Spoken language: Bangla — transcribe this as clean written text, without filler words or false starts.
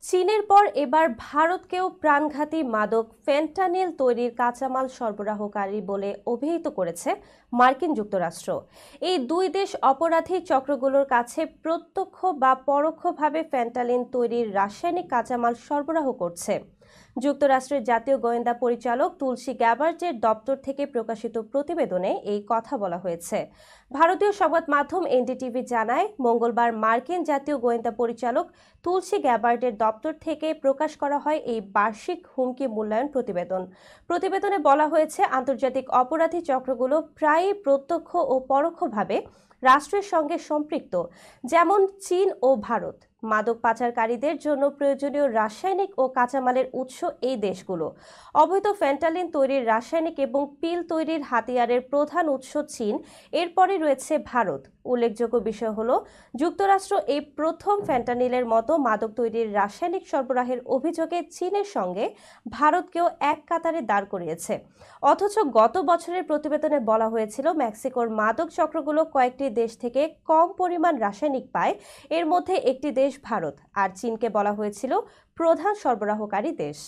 চীনের পর এবার ভারতকেও প্রাণঘাতী মাদক ফেন্টানিল তৈরির কাঁচামাল সরবরাহকারী বলে অভিহিত করেছে মার্কিন যুক্তরাষ্ট্র। এই দুই দেশ অপরাধী চক্রগুলোর কাছে প্রত্যক্ষ বা পরোক্ষভাবে ফেন্টানিল তৈরির রাসায়নিক কাঁচামাল সরবরাহ করছে। যুক্তরাষ্ট্রের জাতীয় গোয়েন্দা পরিচালক তুলসী গ্যাবার্টের দপ্তর থেকে প্রকাশিত প্রতিবেদনে এই কথা বলা হয়েছে। ভারতীয় সংবাদ মাধ্যম এনডিটিভি জানায়, মঙ্গলবার মার্কিন জাতীয় গোয়েন্দা পরিচালক তুলসী গ্যাবার্টের দপ্তর থেকে প্রকাশ করা হয় এই বার্ষিক হুমকি মূল্যায়ন প্রতিবেদন। প্রতিবেদনে বলা হয়েছে, আন্তর্জাতিক অপরাধী চক্রগুলো প্রায়ই প্রত্যক্ষ ও পরোক্ষভাবে রাষ্ট্রের সঙ্গে সম্পৃক্ত, যেমন চীন ও ভারত। মাদক পাচারকারীদের জন্য প্রয়োজনীয় রাসায়নিক ও কাঁচামালের উৎস এই দেশগুলো। অবৈধ ফেন্টানিল তৈরির রাসায়নিক এবং পিল তৈরির হাতিয়ারের প্রধান উৎস চীন, এরপরে রয়েছে ভারত। উল্লেখযোগ্য বিষয় হলো, যুক্তরাষ্ট্র এই প্রথম ফেন্টানিলের মতো মাদক তৈরির রাসায়নিক সরবরাহের অভিযোগে চীনের সঙ্গে ভারতকেও এক কাতারে দাঁড় করিয়েছে। অথচ গত বছরের প্রতিবেদনে বলা হয়েছিল, মেক্সিকোর মাদক চক্রগুলো কয়েকটি দেশ থেকে কম পরিমাণ রাসায়নিক পায়, এর মধ্যে একটি দেশ ভারত, আর চীনকে বলা হয়েছিল প্রধান সরবরাহকারী দেশ।